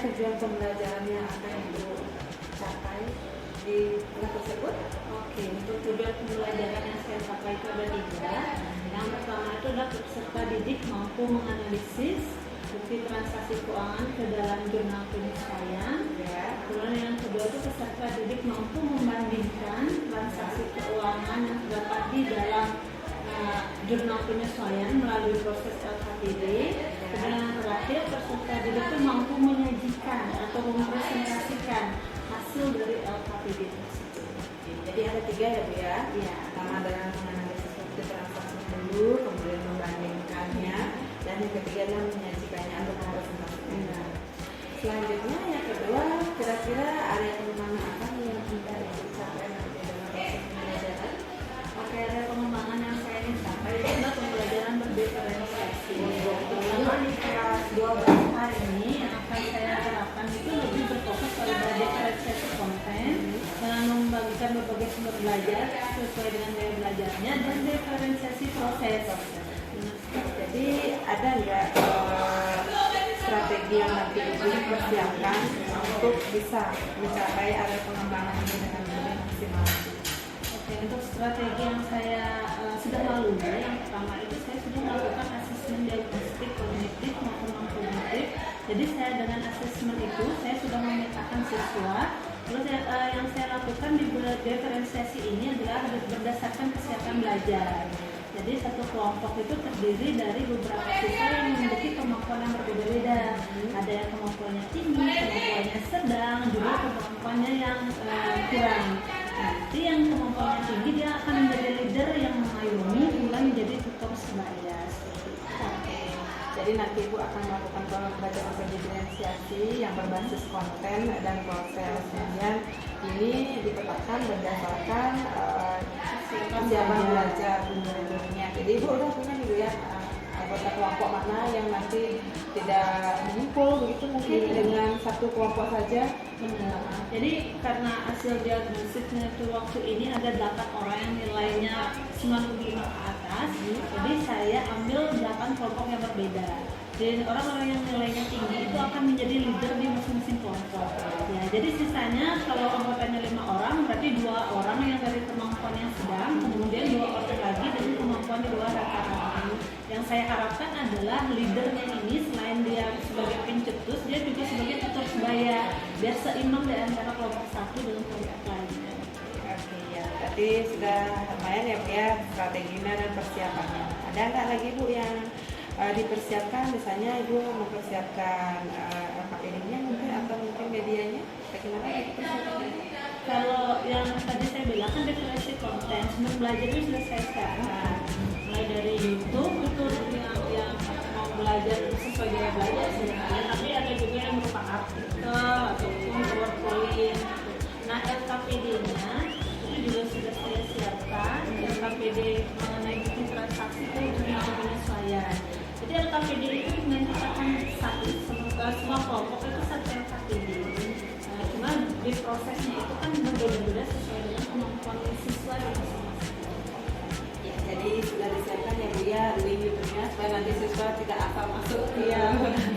tujuan pembelajaran yang akan Ibu capai di bulan tersebut? Oke, untuk tujuan pembelajaran yang saya capai itu ada 3. Yang pertama itu adalah peserta didik mampu menganalisis bukti transaksi keuangan ke dalam jurnal penyesuaian. Ya. Kemudian yang kedua itu peserta didik mampu membandingkan transaksi keuangan yang terdapat di dalam jurnal penyesuaian melalui proses LKPD. Kemudian yang terakhir peserta didik itu mampu menyajikan atau mempresentasikan hasil dari LKPD tersebut. Jadi ada 3 ya Bu ya? Iya. Pertama adalah menganalisis bukti transaksi dulu, kemudian membandingkannya, dan yang ketiga adalah menyajikannya atau mempresentasikannya. Selanjutnya yang kedua, kira-kira area pengembangan apa yang tidak dicapai nanti dalam proses pembelajaran? Oke, area pengembangan yang saya ingin capai itu adalah pembelajaran berdiferensiasi. Terutama di kelas 12 hari ini yang akan saya terapkan itu lebih berfokus pada diferensiasi konten dengan membagikan berbagai sumber belajar sesuai dengan gaya belajarnya dan diferensiasi proses. Jadi ada nggak strategi yang nanti Ibu persiapkan untuk bisa mencapai area pengembangan ini dengan lebih maksimal? Oke, untuk strategi yang saya sudah lalui, yang pertama itu saya sudah melakukan asesmen diagnostik kognitif maupun non kognitif. Jadi saya dengan asesmen itu saya sudah memetakan siswa. Terus yang saya lakukan di diferensiasi ini adalah berdasarkan kesiapan belajar. Jadi satu kelompok itu terdiri dari beberapa siswa yang memiliki kemampuan yang berbeda-beda. Ada yang kemampuannya tinggi, kemampuannya sedang, juga kemampuannya yang kurang. Nanti yang kemampuannya tinggi dia akan menjadi leader yang mengayomi mulai menjadi tutor sebaya. Jadi nanti Ibu akan melakukan pembelajaran diferensiasi yang berbasis konten dan proses. Kemudian ini dipetakan berdasarkan kesiapan belajar murid-muridnya. Jadi Ibu udah punya gitu ya anggota kelompok mana yang nanti tidak mengumpul begitu mungkin dengan satu kelompok saja. Jadi karena hasil diagnosisnya itu waktu ini ada 8 orang yang nilainya 95 ke atas, jadi saya ambil 8 kelompok yang berbeda. Jadi orang-orang yang nilainya tinggi itu akan menjadi leader di masing-masing kelompok. Ya, jadi sisanya kalau anggotanya 5 orang berarti 2 orang yang dari kemampuan yang sedang, kemudian 2 orang lagi dengan kemampuan di luar rata-rata. Yang saya harapkan adalah leadernya ini selain dia sebagai pencetus, dia juga sebagai tutor sebaya, biar seimbang di antara kelompok satu dengan kelompok lainnya. Oke ya, berarti sudah lumayan ya Bu ya strateginya dan persiapannya. Ada nggak lagi Bu yang dipersiapkan, misalnya Ibu mempersiapkan LKPD-nya mungkin atau mungkin medianya, bagaimana itu persiapannya? Kalau yang tadi saya bilang kan definisi konten, sumber belajarnya sudah saya siapkan. Mulai dari YouTube itu yang mau belajar sesuai gaya belajar sebenarnya, tapi ada juga yang berupa artikel ataupun PowerPoint. Nah, LKPD-nya itu juga sudah saya siapkan. LKPD mengenai bukti transaksi itu jurnal penyesuaian. Jadi LKPD itu nanti akan satu semua kelompok itu satu LKPD. Cuma di prosesnya itu kan berbeda-beda sesuai dengan kemampuan siswa dan masing-masing. Ya, jadi sudah disiapkan ya Bu ya link YouTube-nya supaya nanti siswa tidak asal masuk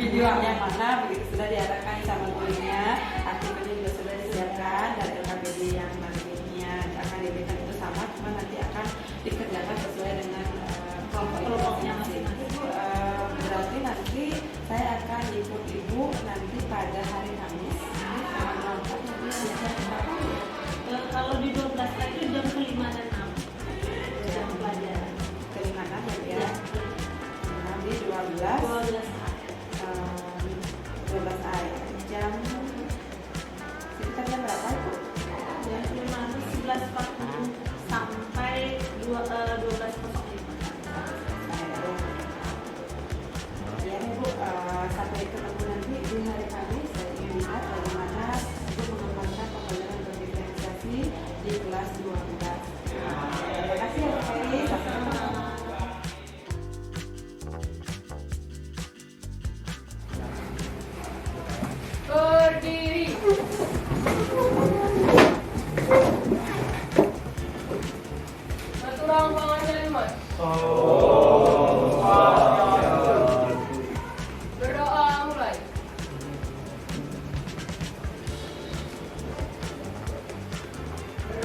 videonya mana begitu, sudah diarahkan sama gurunya. Artikelnya juga sudah disiapkan dan LKPD yang nantinya akan diberikan itu sama, cuma nanti akan dikerjakan sesuai dengan kelompoknya masing-masing. Berarti nanti saya akan ikut Ibu nanti pada hari Kamis. Kalau di 12 itu jam ke-5 dan 6 jam pelajaran. Ke-5 ya. Nanti 12 jam sekitar jam berapa Ibu? Jam 11.40 sampai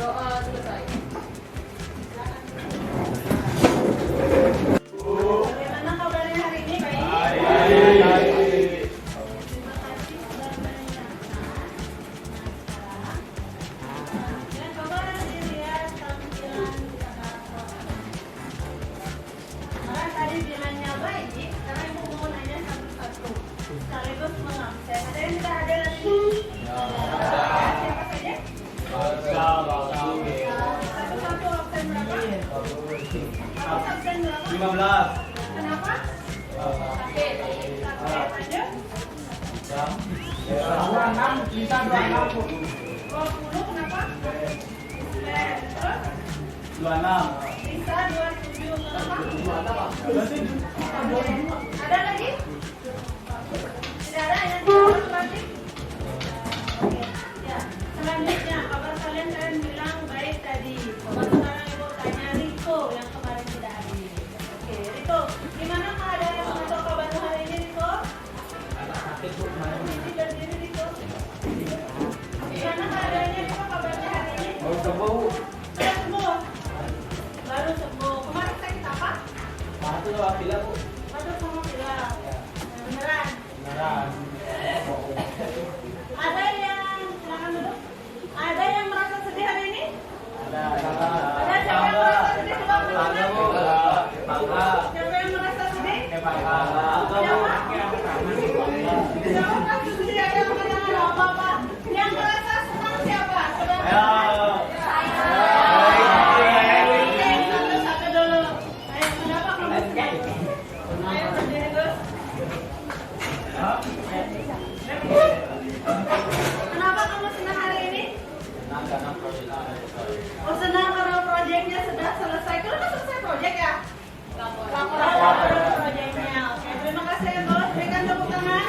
berdoa selesai. Bagaimana kabarnya hari ini? Baik? Terima kasih sudah mendengarkan. Dan coba dilihat tampilan Jakarta. Karena tadi bilangnya baik, sekarang Ibu mau nanya satu-satu. Sekaligus mengabsen. Ada yang tidak ada lagi? Siapa saja? Satu-satu absen berapa? Kamu absen berapa? 15. Kenapa? Sakit aja? 26 bisa 26. 20 kenapa? Terus? 26. Bisa 27 kenapa? Ada lagi? Tidak ada yang tidak lagi? Oke, ya. Selanjutnya, kabar kalian bilang baik tadi. Coba sekarang Ibu tanya Riko yang kemarin tidak hadir. Oke, Riko, gimana keadaan untuk kabar hari ini, Riko? Ini berdiri, Riko. Gimana keadaannya, Riko, kabarnya hari ini? Mau sembuh. Sudah sembuh? Baru sembuh. Kemarin sakit apa? Itu doang bilang Bu. Batuk sama pilek. Beneran? Beneran. Ada yang silakan duduk. Ada yang merasa sedih hari ini? Ada Ada siapa yang merasa sedih? Coba Bangga Bu. Bangga. siapa yang merasa sedih? Bangga. Siapa? Siapa merasa sedih? Ada yang merasa apa-apa? Yang merasa senang siapa? Coba. Satu dulu. Ayo, kenapa kamu senang? Ayo berdiri terus. Kenapa kamu senang hari ini? Oh, senang karena proyeknya sudah selesai. Kalau sudah selesai proyek ya? Laporan proyeknya. Oke, terima kasih ya bos. Berikan tepuk tangan.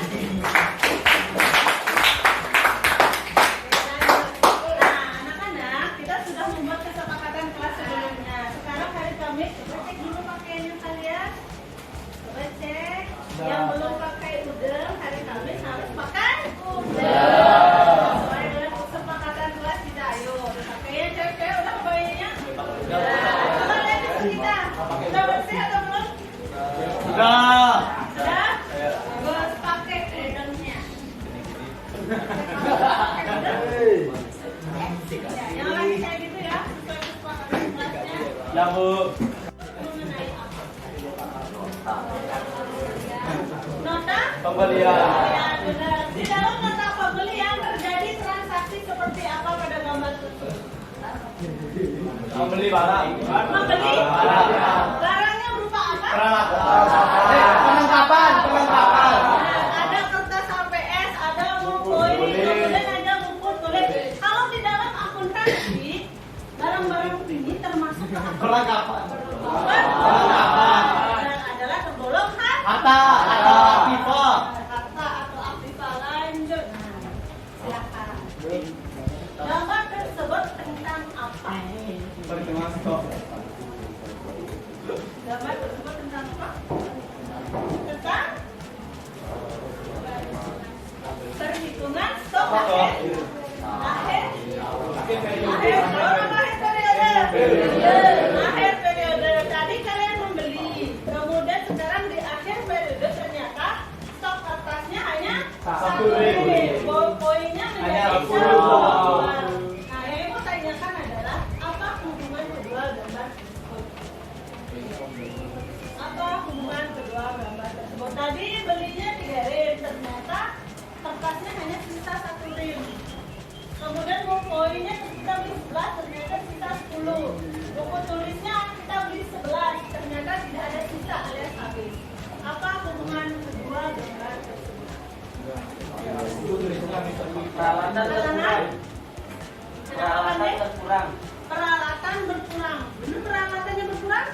Nah, anak-anak, kita sudah membuat kesepakatan kelas sebelumnya. Sekarang hari Kamis, coba cek dulu pakaiannya kalian. Coba cek. Yang belum pakai udeng, hari Kamis harus pakai udeng. Sesuai dengan kesepakatan kelas kita. Ayo, pakaian cewek-cewek udah kebayanya? Coba lihat di sekitar. Sudah bersih atau belum? Sudah. Sudah? Bagus, pakai udengnya. Yang lagi kayak gitu ya, sesuai kesepakatan kelasnya. Ya Bu. Mengenai apa? Nota? Pembelian. Ya, benar. Di dalam nota pembelian terjadi transaksi seperti apa pada gambar tersebut? Membeli barang. Membeli? Barang. Barangnya berupa apa? Perlengkapan. Ada kertas HPS, ada buku ini, kemudian ada buku tulis. Kalau di dalam akuntansi, barang-barang ini termasuk ke apa? Perlengkapan. Dan adalah tergolong Harta. Pipa. harta atau aktiva. Lanjut. Silakan. Gambar tersebut tentang apa? Perhitungan stok. Gambar tersebut tentang apa? Tentang perhitungan stok akhir. Akhir periode. Tadi kalian membeli, kemudian sekarang di akhir periode ternyata stok kertasnya hanya 1.000. Poinnya menjadi 10. Nah, yang mau tanyakan adalah apa hubungan kedua gambar tersebut? Apa hubungan kedua gambar tersebut? Tadi belinya 3.000, ternyata kertasnya hanya sisa 1.000. Kemudian mau poinnya kita beli 11, ternyata sisa 10. Buku tulisnya kita beli 11, ternyata tidak ada sisa alias habis. Apa hubungan kedua gambar tersebut? Peralatan berkurang. Peralatan berkurang. Peralatan berkurang. Benar peralatannya berkurang?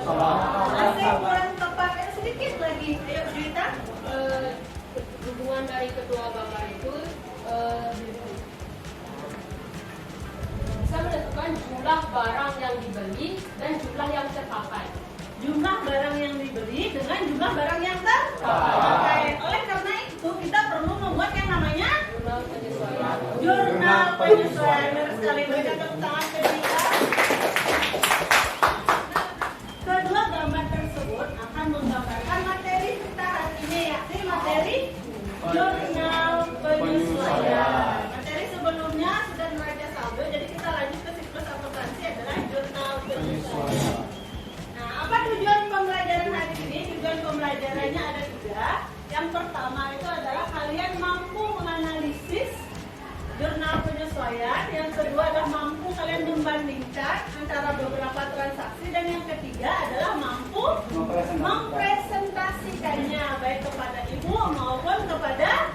Salah. Masih kurang tepat. Sedikit lagi. Ayo cerita. Hubungan dari kedua gambar itu bisa menentukan jumlah barang yang dibeli dan jumlah yang terpakai. Jumlah barang yang dibeli dengan jumlah barang yang terpakai. Oleh karena itu kita perlu membuat yang namanya Jumlah penyesuaian. Jurnal penyesuaian. Benar sekali, berikan tepuk tangan ke kita. Kedua gambar tersebut akan menggambarkan materi kita hari ini, yakni materi jurnal penyesuaian. Materi sebelumnya sudah neraca saldo, jadi kita lanjut ke siklus akuntansi adalah jurnal penyesuaian. Nah, apa tujuan pembelajaran hari ini? Tujuan pembelajarannya ada 3. Yang pertama itu adalah kalian mampu menganalisis jurnal penyesuaian. Yang kedua adalah mampu kalian membandingkan antara beberapa transaksi. Dan yang ketiga adalah mampu mempresentasikannya baik kepada ibu maupun kepada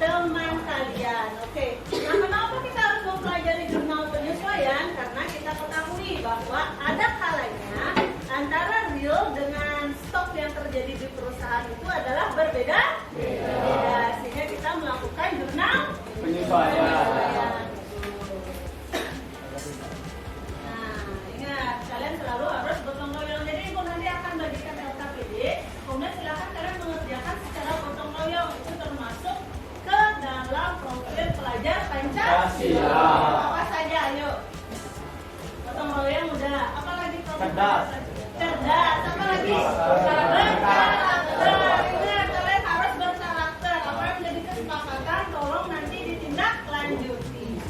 teman kalian. Oke. Nah, kenapa kita harus mempelajari jurnal penyesuaian? Karena kita ketahui bahwa ada kalanya antara real dengan stok yang terjadi di perusahaan itu adalah berbeda. Sehingga kita melakukan jurnal penyesuaian. Nah, ingat kalian selalu harus gotong royong. Jadi ibu nanti akan bagikan LKPD. Kemudian silakan kalian mengerjakan secara gotong royong. Itu termasuk ke dalam profil pelajar Pancasila. Apa saja? Ayo. Gotong royong udah. Apa lagi profil? Cerdas. Apa lagi? Berkarakter. Ingat, kalian harus berkarakter. Apa yang menjadi kesepakatan, tolong nanti ditindaklanjuti.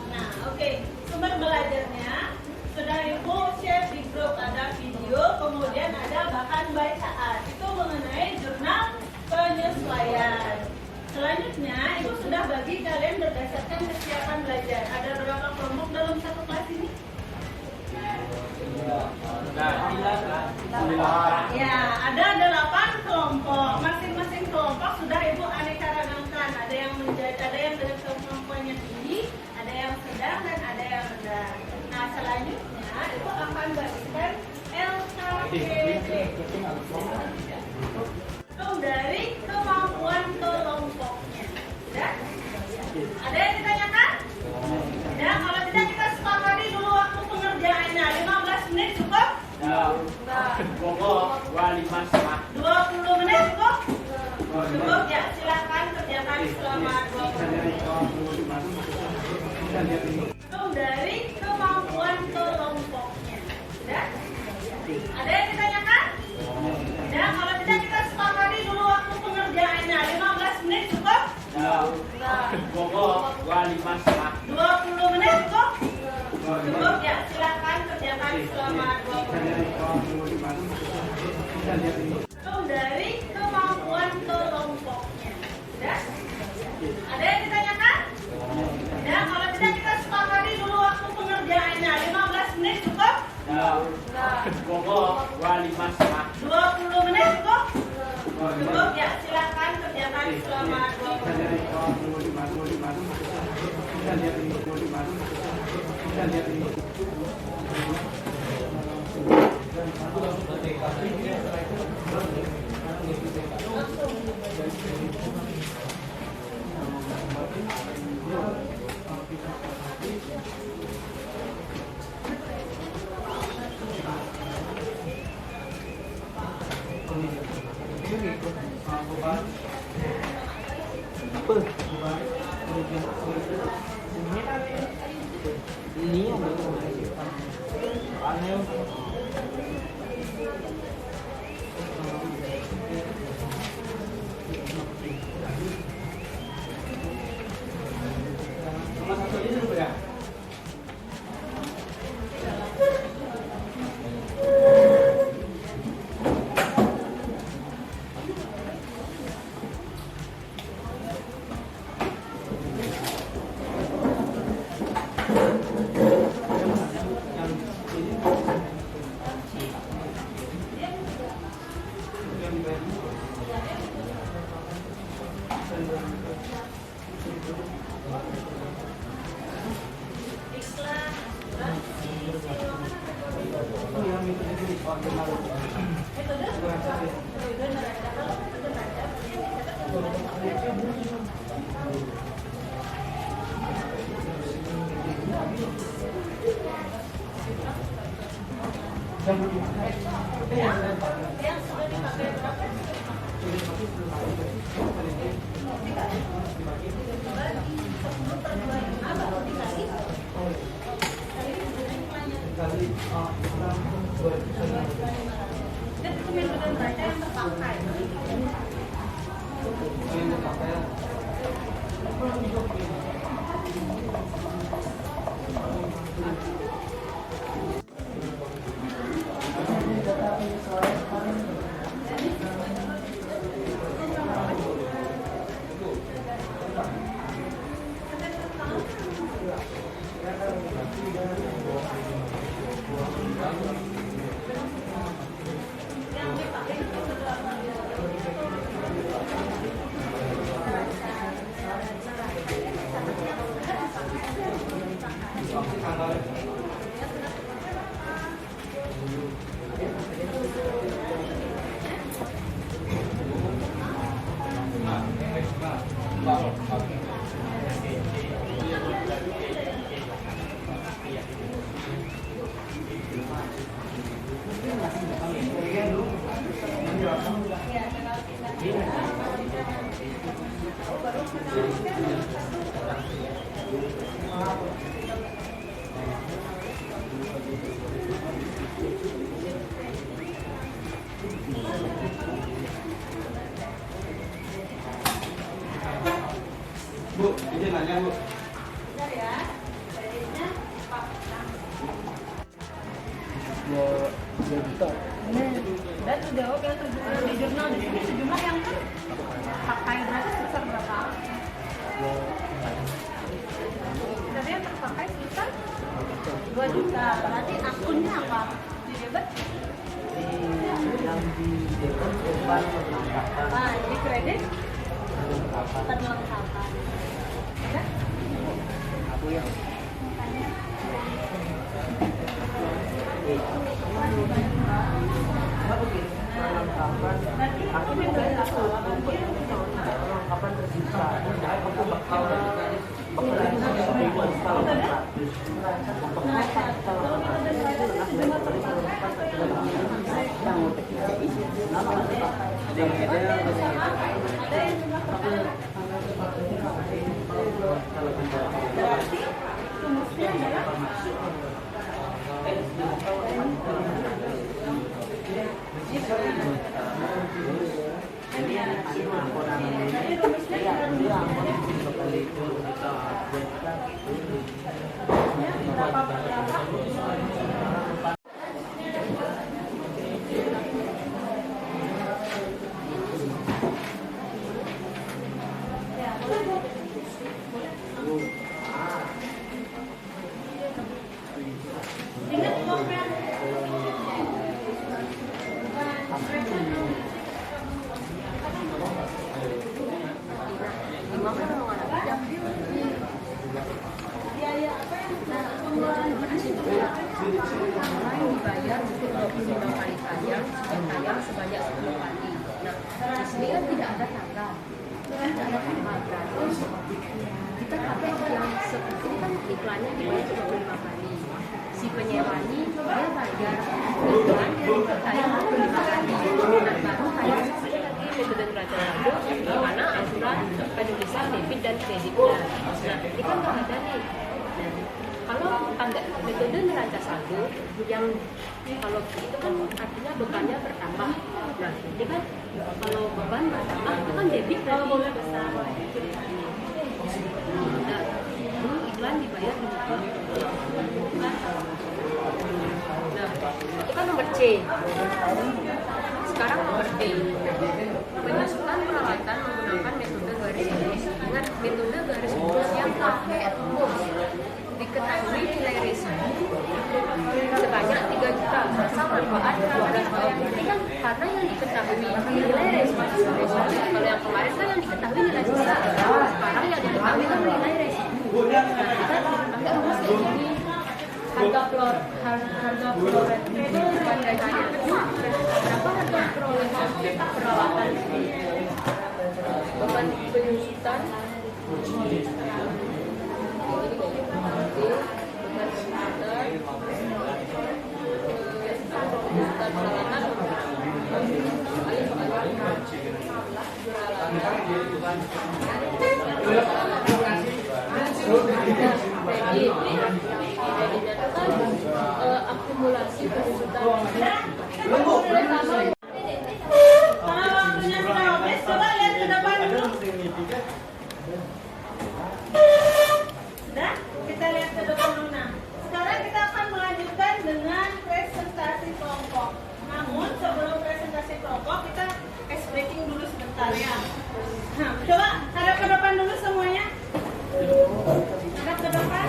Nah, oke. Sumber belajarnya sudah ibu share di grup, ada video, kemudian ada bahan bacaan. Itu mengenai jurnal penyesuaian. Selanjutnya, ibu sudah bagi kalian berdasarkan kesiapan belajar. Ada berapa kelompok dalam satu kelas ini? Ya, ada 8 kelompok. Masing-masing kelompok sudah ibu aneka ragamkan. Ada yang dengan kemampuannya tinggi, ada yang sedang, dan ada yang rendah. Nah, selanjutnya ibu akan bagikan LKPD. Dari kemampuan kelompoknya. Sudah? Ada yang ditanyakan? Ya, kalau tidak kita sepakati dulu waktu pengerjaannya. 15 menit cukup? Pokok 20 menit cukup? Cukup ya, silakan kerjakan selama 20 menit. Dari kemampuan kelompoknya. Sudah? Ada yang ditanyakan? Ya, kalau tidak kita sepakati dulu waktu pengerjaannya. 15 menit cukup? Pokok 20 menit cukup? Cukup ya, silakan kerjakan selama 20 menit. Dari kemampuan kelompoknya. Sudah? Ada yang ditanyakan? Ya, kalau tidak kita sepakati dulu waktu pengerjaannya. 15 menit cukup? Pokok 20 menit cukup? Cukup ya, silakan kerjakan selama 20 menit. Ini yang aneh. Yang sudah dipakai berapa? Itu metode baca yang terpakai. Bu, izin nanya Bu. Bentar ya. Kreditnya 2 juta. Dan udah oke terbuka di jurnal di sini sejumlah yang terpakai berarti sebesar berapa? Tadi yang terpakai sebesar 2 juta. Berarti akunnya apa? Di debit? Yang di debit beban perlengkapan. Nah, di kredit perlengkapan. Ya? Aku yang Berarti akunnya berapa? perlengkapan tersisa. Aku bakal Berarti rumusnya adalah dibayar untuk 25 kali tayang dan tayang sebanyak 10 kali. Nah, di sini kan tidak ada tanggal. Tidak ada tanggal berarti kita pakai yang seperti ini kan iklannya dibayar 25 kali. Si penyewa ini dia bayar iklan yang tayang 25 kali. Nah, baru tayang sekali lagi metode neraca saldo di mana aturan penulisan debit dan kreditnya. Nah, ini kan nggak ada nih. Kalau ada metode neraca saldo yang kalau itu kan artinya bebannya bertambah. Nah, ini kan kalau beban bertambah itu kan debit berarti besar. Nah, dulu iklan dibayar di muka. Nah, itu kan nomor C. Sekarang nomor D. Penyusutan peralatan menggunakan metode garis lurus. Ingat, metode garis lurus yang pakai rumus. Diketahui nilai resiko sebanyak 3 juta masa manfaat ini kan karena yang diketahui nilai resiko kalau yang kemarin kan yang diketahui nilai sisa, sekarang yang diketahui kan nilai resiko. Nah, kita pakai rumus kayak gini, harga floret itu bandanya berapa harga peralatan beban penyusutan aku simulasi penuntutan. Belum, Bu. Kalau waktunya sudah habis, coba lihat ke depan dulu. Sudah? Kita lihat ke depan dulu. Nah, sekarang kita akan melanjutkan dengan presentasi kelompok. Namun sebelum presentasi kelompok, kita ice breaking dulu sebentar ya. Nah, coba hadap ke depan dulu semuanya. Hadap ke depan,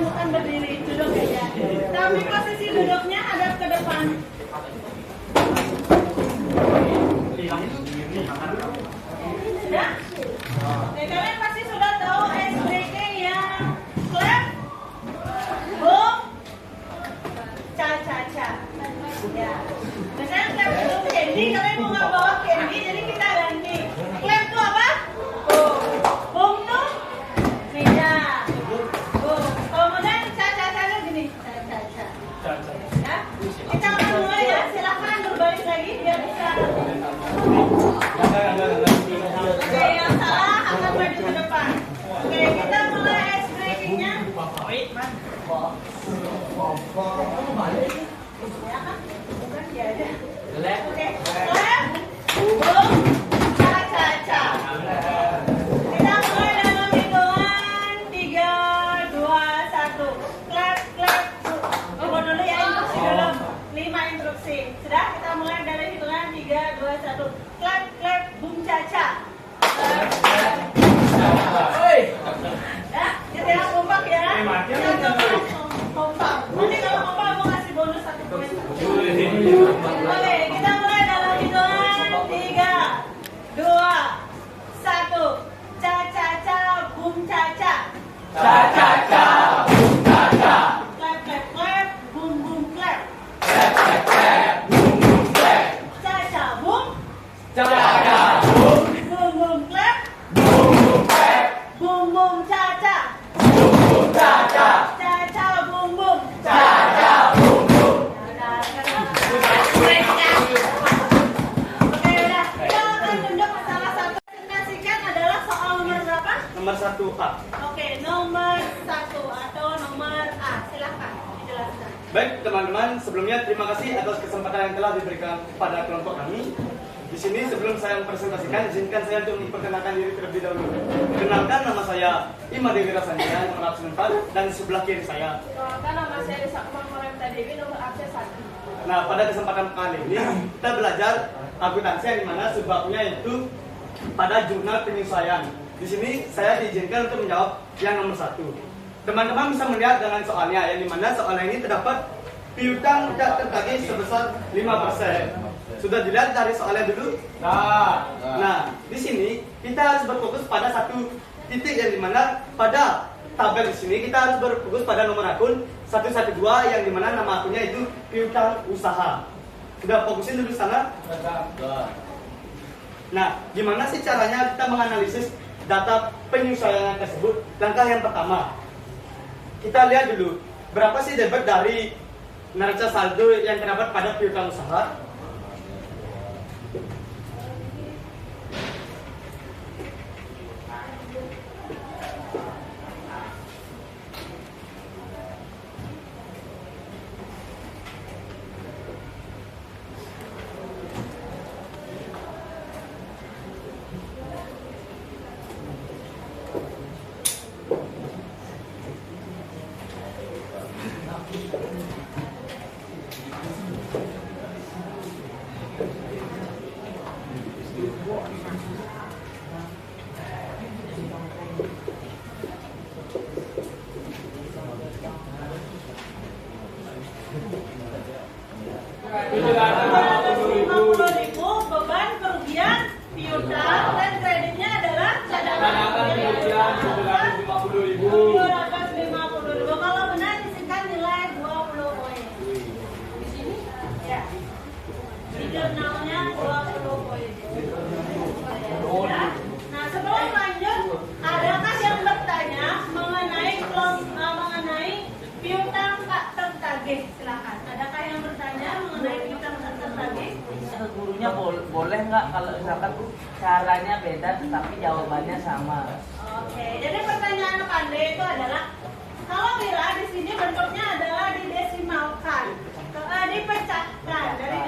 bukan berdiri, duduk aja. Tapi posisi duduknya hadap ke depan. Sudah? Oke, kalian pasti sudah tahu ice breaking ya. Clap, boom, cha cha cha. Ya. Misalnya clap dulu candy, kalian mau nggak bawa candy, jadi kita ganti. Clap tuh apa? Boom. Boom tuh meja. Boom. Kemudian cha cha cha tuh gini. Cha cha cha. Ya. Kita akan mulai ya. Silakan berbalik lagi biar bisa. Oke, yang salah akan maju ke depan. Oke, kita mulai ice breakingnya. Ya kan? Bukan dia aja. Oke, clap, boom, cha cha cha. Kita mulai dalam hitungan 3, 2, 1. Clap, clap. Tunggu dulu ya, instruksi dulu. 5 instruksi. Sudah? Kita mulai dari hitungan 3, 2, 1. Clap, clap, boom, cha cha. Ya, kita kompak ya. Kompak. Nanti kalau kompak aku kasih bonus 1 poin. Oke, kita mulai dalam hitungan 3, 2, 1. Cha cha cha, boom cha cha. Cha cha cha, boom cha cha. Clap clap clap, boom boom clap. Clap clap clap, boom boom clap. Cha cha boom. Cha cha boom. Boom boom clap. Boom boom clap. Boom boom cha cha. Boom boom cha cha. Cha cha boom boom. Cha cha boom boom. Oke, udah. Kita akan tunjuk salah satu. Presentasikan adalah soal nomor berapa? Nomor 1A. Oke, nomor 1 atau nomor A. Silakan dijelaskan. Baik teman-teman, sebelumnya terima kasih atas kesempatan yang telah diberikan pada kelompok kami. Di sini sebelum saya mempresentasikan, izinkan saya untuk memperkenalkan diri terlebih dahulu. Kenalkan, nama saya Ima Dewi Rasanya, nomor absen 4, dan di sebelah kiri saya. Perkenalkan, nama saya Desa Morenta Dewi, nomor absen 1. Nah, pada kesempatan kali ini kita belajar akuntansi yang dimana sebabnya itu pada jurnal penyesuaian. Di sini saya diizinkan untuk menjawab yang nomor 1. Teman-teman bisa melihat dengan soalnya, yang dimana soalnya ini terdapat piutang tidak tertagih sebesar 5%. Sudah dilihat dari soalnya dulu? Nah, di sini kita harus berfokus pada satu titik yang dimana pada tabel di sini kita harus berfokus pada nomor akun 112 yang dimana nama akunnya itu piutang usaha. Sudah fokusin dulu sana? Nah, gimana sih caranya kita menganalisis data penyesuaian tersebut? Langkah yang pertama, kita lihat dulu berapa sih debit dari neraca saldo yang terdapat pada piutang usaha. Beban kerugian piutang dan kreditnya adalah cadangan 750.000. Kalau benar disingkat nilai 20 poin. Di sini ya. Di jurnalnya 20 poin. Ya. Nah, sebelum lanjut, adakah yang bertanya mengenai piutang tak tertagih? Silakan. Adakah yang bertanya mengenai piutang tak tertagih? Gurunya boleh nggak kalau misalkan caranya beda tetapi jawabannya sama? Oke, jadi pertanyaan pandai itu adalah kalau bila di sini bentuknya adalah di desimal menjadi pecahkan dari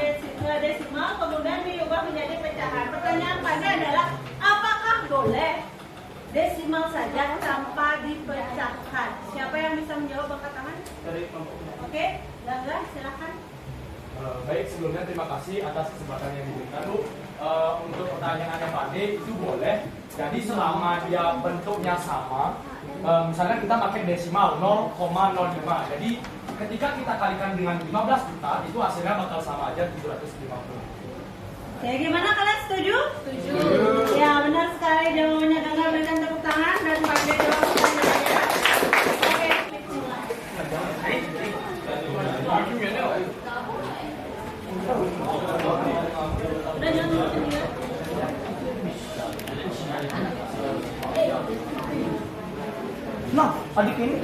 desimal kemudian diubah menjadi pecahan. Pertanyaan Pandai adalah apakah boleh desimal saja tanpa dipecahkan? Siapa yang bisa menjawab angkat tangan? Oke, Gangga silakan. Baik, sebelumnya terima kasih atas kesempatan yang diberikan Bu. Untuk pertanyaannya Pak D itu boleh. Jadi selama dia bentuknya sama, misalnya kita pakai desimal 0,05. Jadi ketika kita kalikan dengan 15 juta, itu hasilnya bakal sama aja 750. Oke, gimana kalian setuju? Setuju. Ya, benar sekali jawabannya. Gangga, berikan tepuk tangan dan Pandai jawab pertanyaannya. Oke, udah jangan ngikutin dia. Nah, adik ini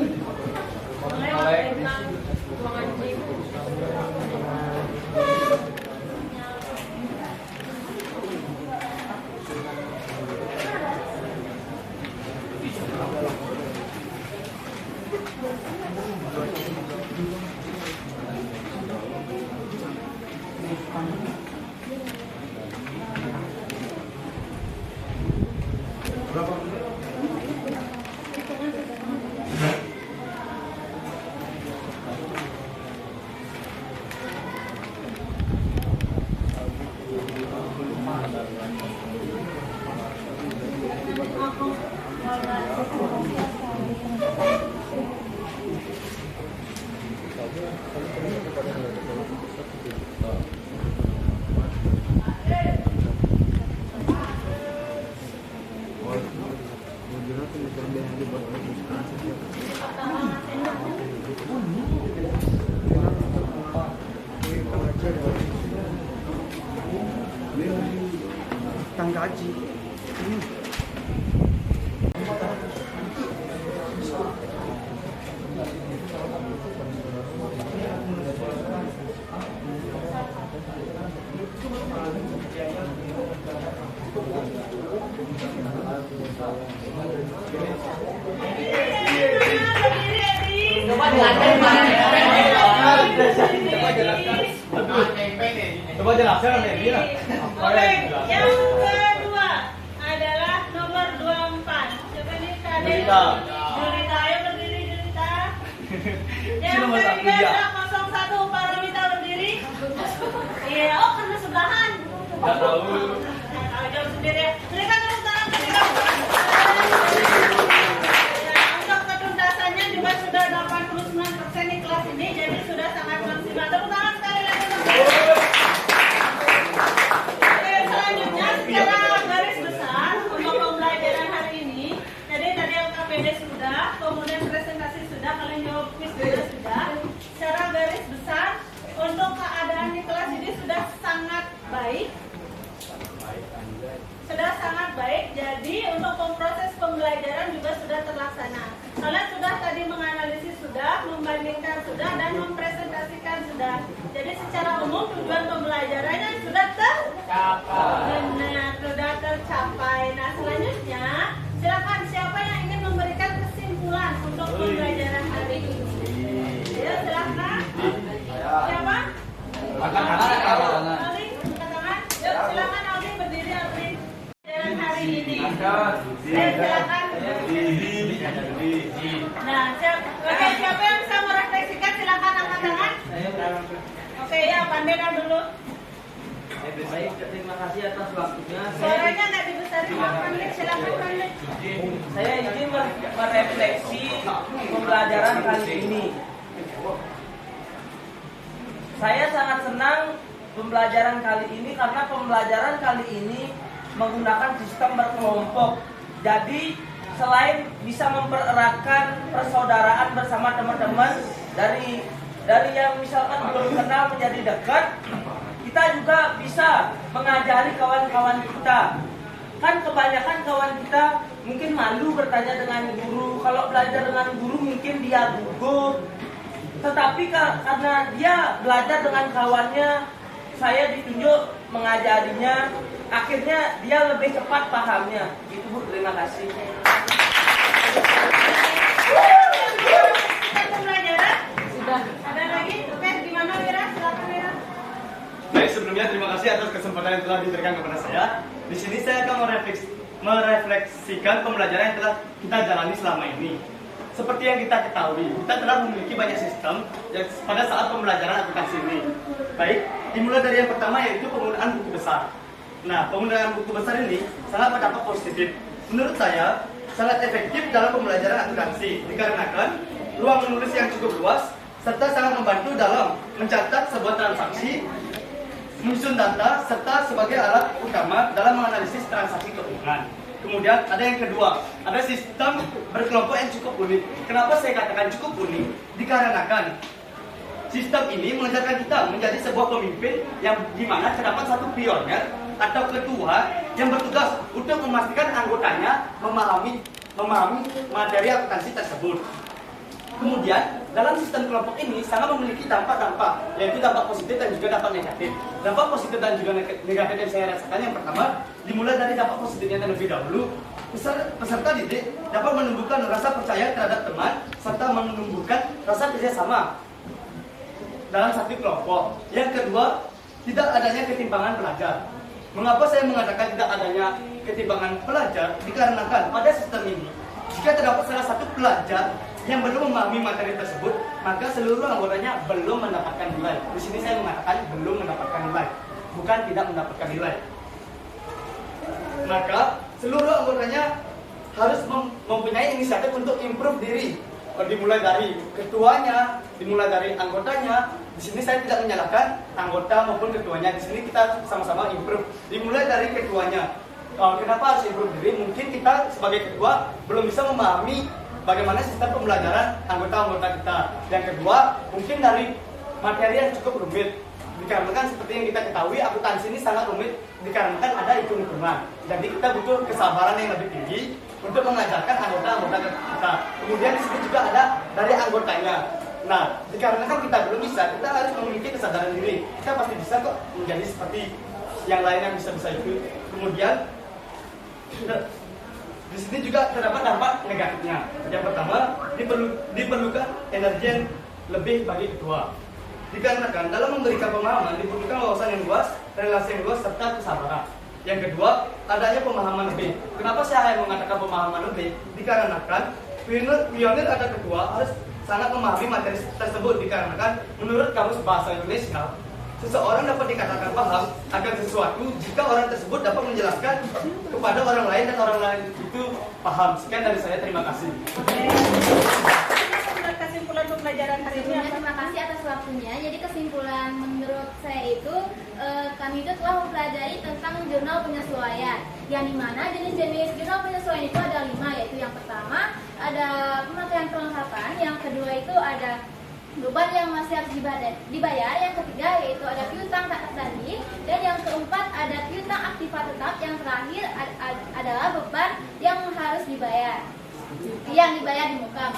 gaji. Coba jelaskan Meli. Oke, yang kedua adalah nomor 24. Coba nih tadi. Jurita, ayo berdiri Jurita. Yang ketiga adalah 01 Paramita berdiri. Iya, oh karena sebelahan. Nggak tahu. Nah, jawab sendiri ya. Berikan tepuk tangan ketika. Ya, untuk ketuntasannya juga sudah 89% di kelas ini, jadi sudah sangat maksimal. Tepuk tangan sekali lagi. Oke, selanjutnya secara garis besar untuk pembelajaran hari ini. Jadi tadi LKPD sudah, kemudian presentasi sudah, kalian jawab quiz juga sudah. Secara garis besar untuk keadaan di kelas ini sudah sangat baik. Sudah sangat baik, jadi untuk proses pembelajaran juga sudah terlaksana. Kalian sudah tadi menganalisis sudah, membandingkan sudah, dan mempresentasikan sudah. Jadi secara umum tujuan pembelajarannya sudah tercapai. Benar, sudah tercapai. Nah selanjutnya, silakan siapa yang ingin memberikan kesimpulan untuk pembelajaran hari ini? Ayo silakan. Siapa? Angkat tangan. Aldi, angkat tangan. Yuk silakan Aldi, berdiri Aldi. Pembelajaran hari ini. Silakan. Nah, siapa yang bisa merefleksikan silakan angkat tangan. Oke ya, Pandai dulu. Baik, terima kasih atas waktunya. Suaranya nggak dibesarin, Pandai. Silakan Pandai. Saya ingin merefleksi pembelajaran kali ini. Saya sangat senang pembelajaran kali ini karena pembelajaran kali ini menggunakan sistem berkelompok. Jadi selain bisa mempereratkan persaudaraan bersama teman-teman dari yang misalkan belum kenal menjadi dekat, kita juga bisa mengajari kawan-kawan kita. Kan kebanyakan kawan kita mungkin malu bertanya dengan guru. Kalau belajar dengan guru mungkin dia gugup. Tetapi karena dia belajar dengan kawannya, saya ditunjuk mengajarinya. Akhirnya dia lebih cepat pahamnya. Itu Bu, terima kasih. Pembelajaran? Sudah. Ada lagi? Oke, gimana Wira? Silakan Wira. kesempatan yang telah diberikan kepada saya. Di sini saya akan merefleksikan pembelajaran yang telah kita jalani selama ini. Seperti yang kita ketahui, kita telah memiliki banyak sistem pada saat pembelajaran aplikasi ini. Baik, dimulai dari yang pertama yaitu penggunaan buku besar. Nah, penggunaan buku besar ini sangat berdampak positif. Menurut saya, sangat efektif dalam pembelajaran akuntansi dikarenakan ruang menulis yang cukup luas serta sangat membantu dalam mencatat sebuah transaksi, menyusun data, serta sebagai alat utama dalam menganalisis transaksi keuangan. Kemudian ada yang kedua, ada sistem berkelompok yang cukup unik. Kenapa saya katakan cukup unik? Dikarenakan sistem ini mengajarkan kita menjadi sebuah pemimpin yang dimana terdapat satu pionir atau ketua yang bertugas untuk memastikan anggotanya memahami materi akuntansi tersebut. Kemudian dalam sistem kelompok ini sangat memiliki dampak-dampak, yaitu dampak positif dan juga dampak negatif. Dampak positif dan juga negatif yang saya rasakan yang pertama dimulai dari dampak positifnya terlebih dahulu. Peserta didik dapat menumbuhkan rasa percaya terhadap teman serta menumbuhkan rasa kerjasama dalam satu kelompok. Yang kedua, tidak adanya ketimpangan pelajar. Mengapa saya mengatakan tidak adanya ketimpangan pelajar? Dikarenakan pada sistem ini, jika terdapat salah satu pelajar yang belum memahami materi tersebut, maka seluruh anggotanya belum mendapatkan nilai. Di sini saya mengatakan belum mendapatkan nilai, bukan tidak mendapatkan nilai. Maka seluruh anggotanya harus mempunyai inisiatif untuk improve diri. Dimulai dari ketuanya, dimulai dari anggotanya. Di sini saya tidak menyalahkan anggota maupun ketuanya. Di sini kita sama-sama improve. Dimulai dari ketuanya. Kenapa harus improve diri? Mungkin kita sebagai ketua belum bisa memahami bagaimana sistem pembelajaran anggota-anggota kita. Yang kedua, mungkin dari materi yang cukup rumit. Dikarenakan seperti yang kita ketahui, akuntansi ini sangat rumit dikarenakan ada hitung-hitungan. Jadi kita butuh kesabaran yang lebih tinggi untuk mengajarkan anggota-anggota kita. Kemudian di sini juga ada dari anggotanya. Nah, dikarenakan kita belum bisa, kita harus memiliki kesadaran diri. Kita pasti bisa kok menjadi seperti yang lain yang bisa-bisa itu. Kemudian di sini juga terdapat dampak negatifnya. Yang pertama, diperlukan energi yang lebih bagi ketua. Dikarenakan dalam memberikan pemahaman diperlukan wawasan yang luas, relasi yang luas, serta kesabaran. Yang kedua, adanya pemahaman lebih. Kenapa saya mengatakan pemahaman lebih? Dikarenakan pionir atau ketua harus sangat memahami materi tersebut. Dikarenakan menurut kamus bahasa Indonesia, seseorang dapat dikatakan paham akan sesuatu jika orang tersebut dapat menjelaskan kepada orang lain dan orang lain itu paham. Sekian dari saya, terima kasih. Kesimpulan pembelajaran hari ini. Terima kasih atas waktunya. Jadi kesimpulan menurut saya itu kami itu telah mempelajari tentang jurnal penyesuaian, yang dimana jenis-jenis jurnal penyesuaian itu ada 5, yaitu yang pertama ada pemakaian perlengkapan, yang kedua itu ada beban yang masih harus dibayar, yang ketiga yaitu ada piutang tak terdaging, dan yang keempat ada piutang aktiva tetap, yang terakhir adalah beban yang harus dibayar, yang dibayar di muka.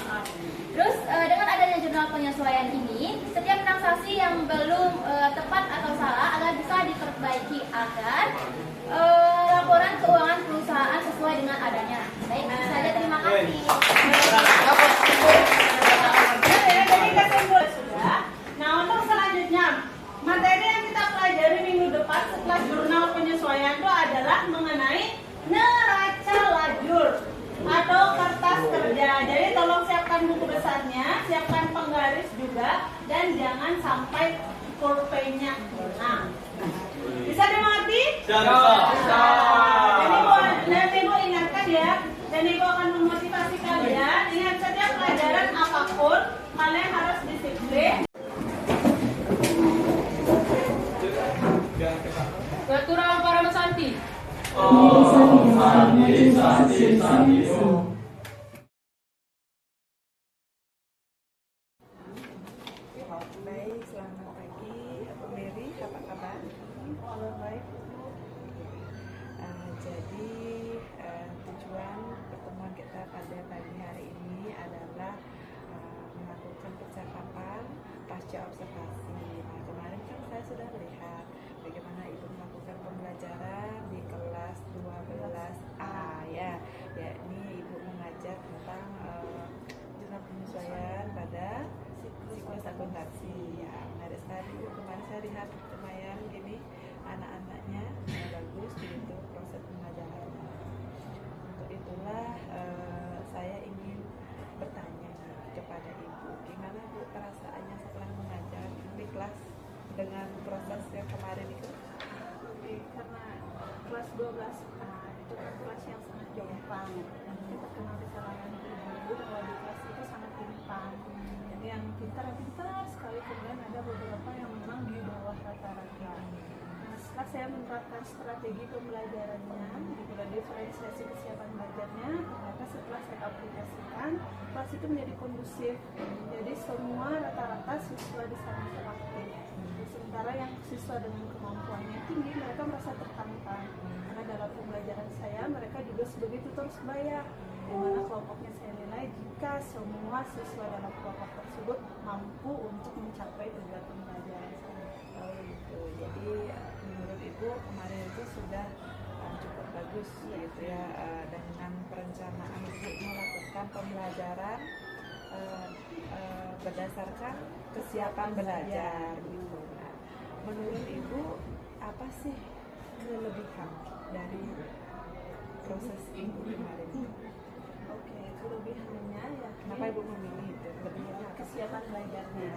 Terus dengan adanya jurnal penyesuaian ini, setiap transaksi yang belum tepat atau salah agar bisa diperbaiki agar laporan keuangan perusahaan sesuai dengan adanya. Baik, itu saja, terima kasih. Jadi kesimpulan sudah. Nah, untuk selanjutnya, materi yang kita pelajari minggu depan setelah jurnal penyesuaian itu adalah mengenai neraca lajur atau kertas kerja. Jadi tolong siapkan buku besarnya, siapkan penggaris juga, dan jangan sampai pulpennya hilang. Bisa dimengerti? Jadi Ibu ingatkan ya, dan Ibu akan memotivasi kalian. Ingat, setiap pelajaran apapun kalian harus disiplin. Keturunan para mesanti. Baik, selamat pagi, Bu Mary, apa kabar? Halo, baik. Jadi tujuan pertemuan kita pada pagi hari ini adalah melakukan percakapan pasca observasi. Nah, kemarin kan saya sudah lihat bagaimana Ibu melakukan pembelajaran di kelas 12A ya, yakni Ibu mengajar tentang jurnal penyesuaian pada siklus akuntansi. Ya, menarik sekali Bu. Kemarin saya lihat lumayan gini anak-anaknya proses yang kemarin itu? Oke, karena kelas 12 itu kan kelas yang sangat jomplang, yang kita kenal di kalangan ibu bahwa di kelas itu sangat timpang. Jadi yang pintar sekali, kemudian ada beberapa yang memang di bawah rata-rata. Nah, setelah saya menerapkan strategi pembelajarannya, dimulai diferensiasi kesiapan belajarnya, ternyata setelah saya aplikasikan, kelas itu menjadi kondusif. Jadi semua rata-rata siswa di sana aktif. Sementara yang siswa dengan kemampuannya tinggi, mereka merasa tertantang. Karena dalam pembelajaran saya, mereka juga sebagai tutor sebaya, di mana kelompoknya saya nilai jika semua siswa dalam kelompok tersebut mampu untuk mencapai tujuan pembelajaran saya. Oh gitu. Jadi menurut Ibu kemarin itu sudah cukup bagus gitu ya, dengan perencanaan Ibu melakukan pembelajaran berdasarkan kesiapan belajar gitu. Nah, menurut Ibu apa sih kelebihan dari proses Ibu kemarin? Oke, kelebihannya ya Kenapa Ibu memilih itu? Kelebihannya apa? kesiapan belajarnya.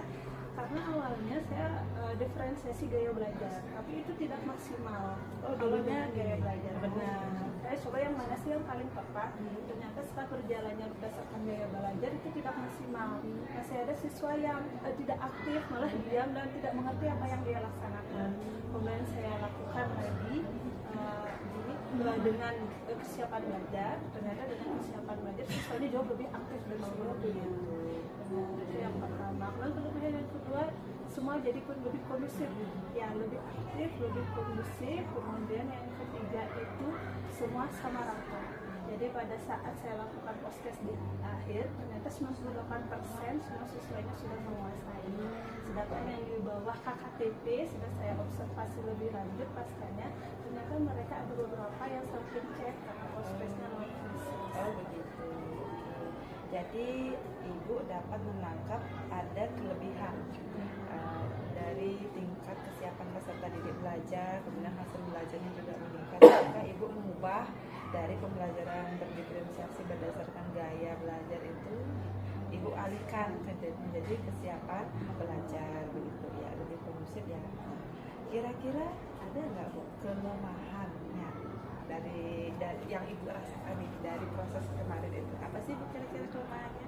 Karena awalnya saya diferensiasi gaya belajar, tapi itu tidak maksimal. Awalnya gaya belajar. Benar. Saya coba yang mana sih yang paling tepat. Ternyata setelah berjalannya berdasarkan gaya belajar itu tidak maksimal. Masih ada siswa yang tidak aktif, malah diam dan tidak mengerti apa yang dia laksanakan. Kemudian saya lakukan lagi dengan kesiapan belajar. Ternyata dengan kesiapan belajar siswanya jauh lebih aktif dan sebagainya. Itu yang pertama. Kemudian yang kedua, semua jadi lebih kondusif, ya lebih aktif, lebih kondusif. Kemudian yang ketiga itu semua sama rata. Jadi pada saat saya lakukan podcast di akhir, ternyata 98% semua siswanya sudah menguasai. Sedangkan yang di bawah KKTP sudah saya observasi lebih lanjut pascanya, ternyata mereka ada beberapa yang semakin cek karena podcastnya Oh begitu. Jadi Ibu dapat menangkap ada kelebihan dari tingkat kesiapan peserta didik belajar, kemudian hasil belajarnya juga meningkat. Maka Ibu mengubah dari pembelajaran berdiferensiasi berdasarkan gaya belajar itu, Ibu alihkan menjadi kesiapan belajar begitu ya, lebih kondusif ya. Kira-kira ada nggak Bu kelemahannya dari yang Ibu rasakan dari proses kemarin itu? Apa sih Bu kira-kira kelemahannya?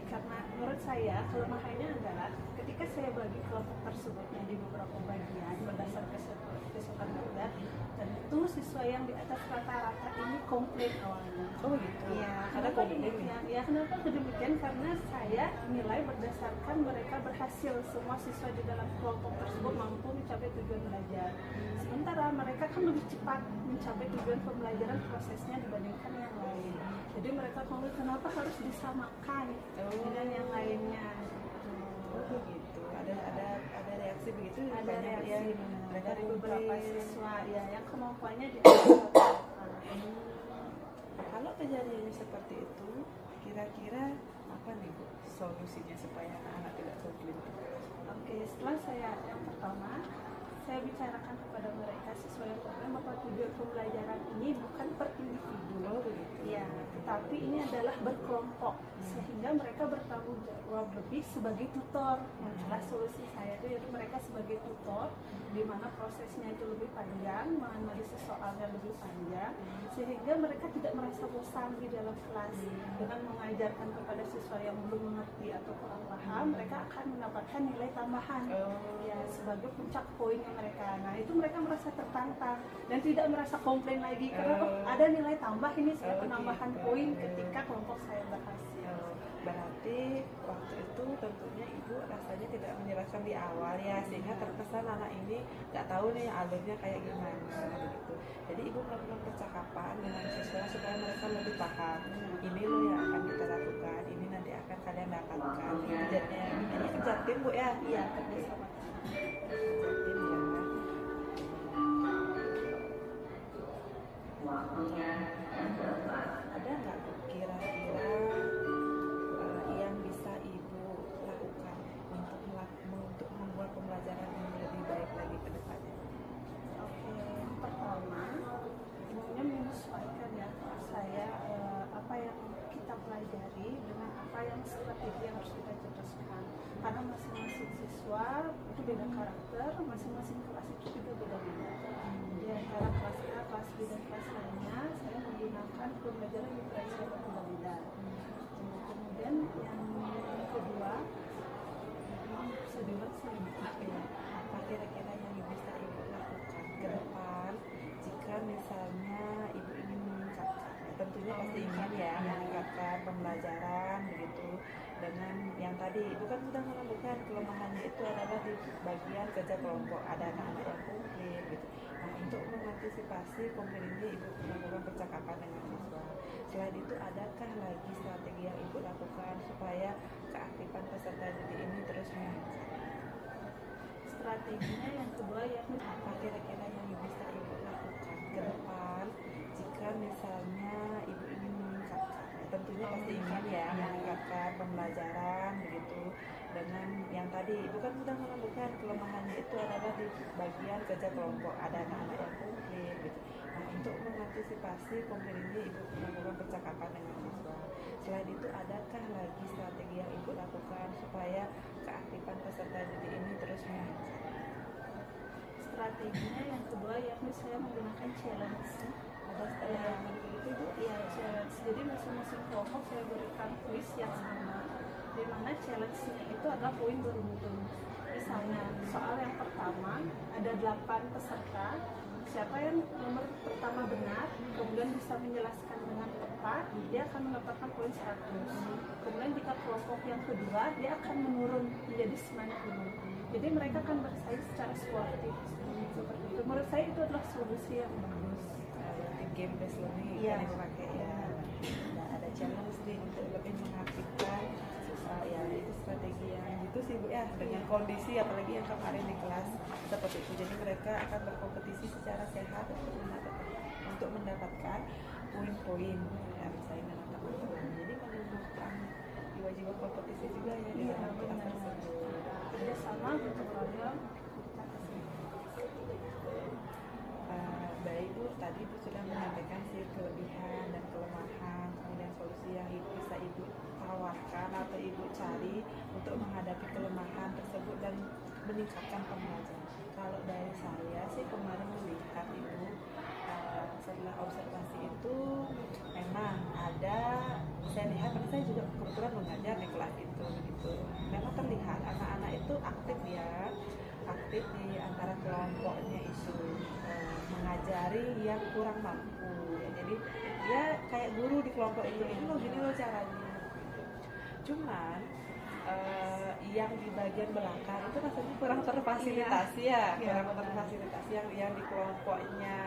Karena menurut saya kelemahannya adalah ketika saya bagi kelompok tersebut menjadi beberapa bagian berdasarkan kesukaan belajar, tentu siswa yang di atas rata-rata ini komplain awalnya. Oh gitu. Iya, Karena kenapa komplain demikian? Ya, kenapa demikian? Karena saya nilai berdasarkan mereka berhasil, semua siswa di dalam kelompok tersebut mampu mencapai tujuan belajar. Sementara mereka kan lebih cepat mencapai tujuan pembelajaran prosesnya dibandingkan yang lain. Jadi mereka komplain kenapa harus disamakan dengan yang lainnya. Oh begitu. Ada reaksi begitu? Ada banyak reaksi ya, mereka dari beberapa komplain. siswa ya yang kemampuannya di atas rata-rata. Kalau kejadiannya seperti itu, kira-kira apa nih Bu solusinya supaya anak-anak tidak komplain? Oke, setelah saya yang pertama saya bicarakan kepada mereka siswa yang komplain bahwa tujuan pembelajaran ini bukan per individu, ya, tetapi ini adalah berkelompok sehingga mereka bertanggung jawab lebih sebagai tutor. Yang jelas solusi saya itu yaitu mereka sebagai tutor, di mana prosesnya itu lebih panjang, menganalisis soalnya lebih panjang, sehingga mereka tidak merasa bosan di dalam kelas. Dengan mengajarkan kepada siswa yang belum mengerti atau kurang paham, mereka akan mendapatkan nilai tambahan ya sebagai puncak poinnya mereka. Nah itu mereka merasa tertantang dan tidak merasa komplain lagi karena ada nilai tambah ini saya penambahan poin ketika kelompok saya berhasil. Berarti waktu itu tentunya Ibu rasanya tidak menjelaskan di awal ya, sehingga terkesan anak ini nggak tahu nih alurnya kayak gimana begitu. Jadi Ibu melakukan percakapan dengan siswa supaya mereka lebih paham. Ini loh yang akan kita lakukan, ini nanti akan kalian dapatkan. Ini kerja tim Bu ya? Iya, kerjasama. Ada nggak Bu kira-kira yang bisa Ibu lakukan untuk membuat pembelajaran ini lebih baik lagi ke depannya? Oke, yang pertama sebenarnya menyesuaikan ya saya apa yang kita pelajari dengan apa yang strategi yang harus kita cetuskan karena masing-masing siswa siswa itu beda karakter, masing-masing kelas itu juga beda-beda. Di antara kelas A, kelas B, dan kelas lainnya, saya menggunakan pembelajaran literasi yang berbeda-beda. Kemudian yang kedua, bisa diulang sih, Apa kira-kira yang bisa ibu lakukan ke depan jika misalnya ibu ingin meningkatkan, tentunya pasti ingin ya meningkatkan pembelajaran begitu dengan yang tadi ibu kan sudah menemukan kelemahannya itu adalah di bagian kerja kelompok, ada anak-anak yang komplain gitu. Nah, untuk mengantisipasi komplain ini ibu melakukan percakapan dengan siswa. Selain itu adakah lagi strategi yang ibu lakukan supaya keaktifan peserta didik ini terus meningkat? strateginya yang kedua yakni Apa kira-kira yang bisa ibu lakukan ke depan jika misalnya ibu ingin meningkatkan, tentunya pasti ingin ya meningkatkan pembelajaran begitu dengan yang tadi ibu kan sudah menemukan kelemahannya itu adalah di bagian kerja kelompok, ada anak-anak yang komplain gitu. Nah, untuk mengantisipasi komplain ini ibu melakukan percakapan dengan siswa. Selain itu adakah lagi strategi yang ibu lakukan supaya keaktifan peserta didik ini terus meningkat? strateginya yang kedua yakni saya menggunakan challenge. Ada yang begitu ibu? Ya, challenge. Jadi masing-masing kelompok saya berikan quiz yang sama, di mana challenge-nya itu adalah poin beruntun. Misalnya, soal yang pertama ada 8 peserta. Siapa yang nomor pertama benar, kemudian bisa menjelaskan dengan tepat, dia akan mendapatkan poin 100. Kemudian jika kelompok yang kedua, dia akan menurun menjadi 90. Jadi mereka akan bersaing secara sportif. Seperti itu. Menurut saya itu adalah solusi yang bagus. Berarti game based learning Iya. yang dipakai ya. Nah, ada challenge nih untuk lebih mengaktifkan ya itu strategi yang gitu sih Bu ya, dengan kondisi apalagi yang kemarin di kelas seperti itu. Jadi mereka akan berkompetisi secara sehat untuk mendapatkan poin-poin ya bersaing dengan teman-teman. Jadi menumbuhkan jiwa-jiwa kompetisi juga ya di dalam kelas tersebut. Kerjasama gotong royong. Baik Bu, tadi Ibu sudah menyampaikan sih kelebihan dan kelemahan, kemudian solusi yang bisa Ibu tawarkan atau Ibu cari untuk menghadapi kelemahan tersebut dan meningkatkan pembelajaran. Kalau dari saya sih kemarin melihat Ibu setelah observasi itu memang ada, saya lihat karena saya juga kebetulan mengajar di kelas itu gitu. Memang terlihat anak-anak itu aktif ya, aktif di antara kelompoknya itu mengajari yang kurang mampu ya. Jadi dia kayak guru di kelompok itu, ini loh gini loh caranya. Cuman yang di bagian belakang itu rasanya kurang terfasilitasi ya, kurang terfasilitasi yang di kelompoknya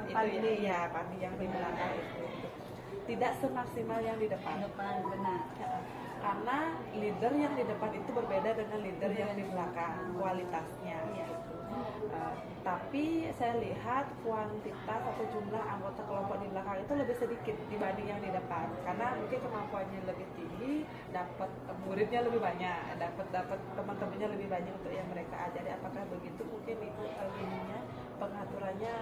itu ya, Pandi yang di belakang itu tidak semaksimal yang di depan. Benar. Karena leader yang di depan itu berbeda dengan leader yang di belakang kualitasnya. Tapi saya lihat kuantitas atau jumlah anggota kelompok di belakang itu lebih sedikit dibanding yang di depan, karena mungkin kemampuannya lebih tinggi, dapat muridnya lebih banyak, dapat teman-temannya lebih banyak untuk yang mereka ajari. Apakah begitu? Mungkin itu ininya pengaturannya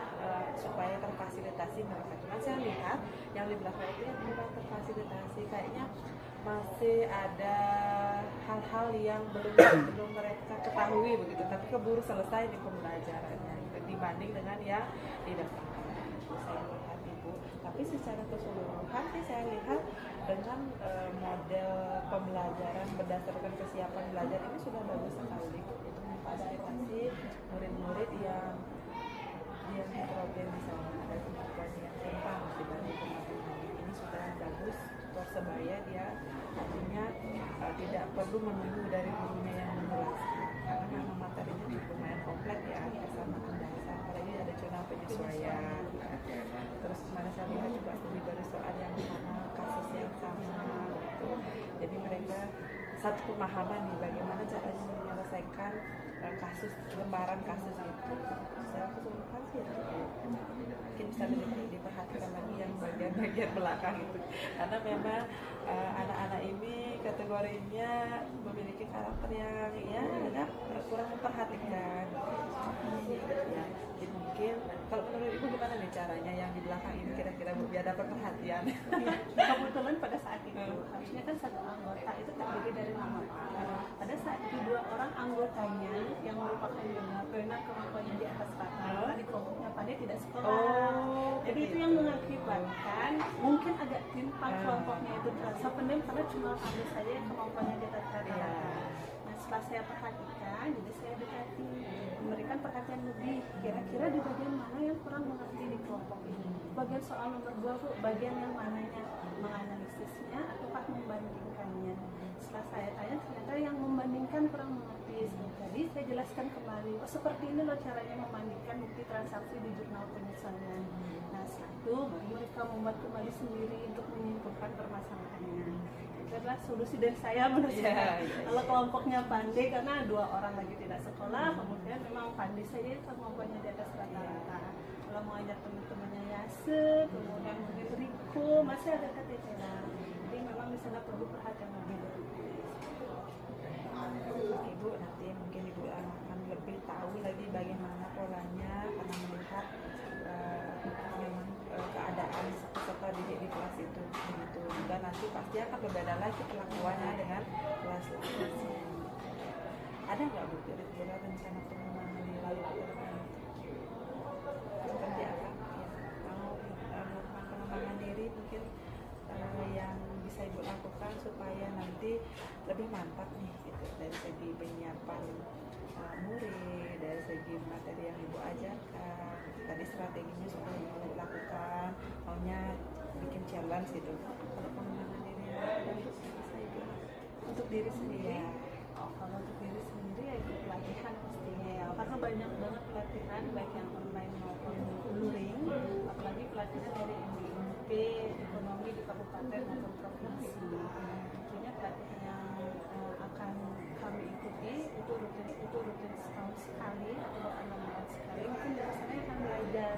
supaya terfasilitasi mereka. Cuma saya lihat yang di belakang itu yang kurang terfasilitasi, kayaknya masih ada hal-hal yang belum mereka ketahui begitu, tapi keburu selesai di pembelajarannya gitu, dibanding dengan yang di depan. Saya lihat Ibu, tapi secara keseluruhan sih saya lihat dengan model pembelajaran berdasarkan kesiapan belajar ini sudah bagus sekali untuk memfasilitasi murid-murid yang heterogen, misalnya ada kemampuan yang timpang dibanding teman-teman. Ini sudah bagus persebaya, dia artinya tidak perlu menunggu dari gurunya yang menjelaskan, karena memang materinya cukup lumayan kompleks ya, kesamaan dasar, apalagi ada jurnal penyesuaian. Terus kemarin saya lihat juga studi dari soal yang sama, kasus yang sama gitu. Jadi mereka satu pemahaman nih bagaimana caranya menyelesaikan kasus, lembaran kasus itu. Secara keseluruhan sih ya, mungkin bisa diperhatikan lagi yang bagian-bagian belakang itu, karena memang anak-anak ini kategorinya memiliki karakter yang ya kurang memperhatikan ya. Jadi mungkin kalau menurut Ibu gimana nih caranya yang di belakang ini kira-kira biar dapat perhatian? Kebetulan pada saat itu harusnya kan satu anggota itu terdiri dari 5 orang. Pada saat kedua orang anggotanya alhamdulillah karena kemampuannya di atas rata-rata di kelompoknya pandai tidak sekolah. Jadi gitu. itu yang mengakibatkan mungkin agak timpang kelompoknya itu terasa pendiam karena cuma pandai saja yang kemampuannya di atas rata-rata. Nah setelah saya perhatikan, jadi saya dekati, memberikan perhatian lebih. Kira-kira di bagian mana yang kurang mengerti di kelompok ini? Bagian soal nomor 2 Bu, bagian yang mananya menganalisisnya ataukah membandingkannya? Setelah saya tanya ternyata yang membandingkan kurang mengerti. Jadi saya jelaskan kembali, oh seperti ini loh caranya membandingkan bukti transaksi di jurnal penyesuaian. Nah setelah itu baru mereka membuat kembali sendiri untuk menyimpulkan permasalahannya. Itu adalah solusi dari saya menurut saya. Kalau kelompoknya pandai karena 2 orang lagi tidak sekolah, kemudian memang pandai saja kemampuannya di atas rata-rata. Kalau mau ajak teman-temannya Yase, kemudian mungkin Riko, masih ada keteteran. Jadi memang di sana perlu perhatian lebih. Ibu nanti mungkin Ibu akan lebih tahu lagi bagaimana polanya karena melihat memang keadaan peserta didik di kelas itu begitu, dan nanti pasti akan berbeda lagi perlakuannya dengan kelas lain. Ada nggak Bu kira-kira rencana pengembangan nilai ke depan? Seperti apa? Mau melakukan pengembangan diri mungkin yang bisa Ibu lakukan supaya nanti lebih mantap nih gitu, dari segi penyiapan murid, dari segi materi yang Ibu ajarkan. Tadi strateginya sudah Ibu lakukan, maunya bikin challenge gitu. Kalau pengembangan diri Untuk diri sendiri, kalau untuk diri sendiri ya itu pelatihan pastinya ya, karena banyak banget pelatihan baik yang online maupun luring, apalagi pelatihan dari MGIP ekonomi di kabupaten maupun provinsi. Tentunya pelatihan yang akan kami ikuti itu rutin setahun sekali atau bahkan 6 bulan sekali. Mungkin dari sana akan belajar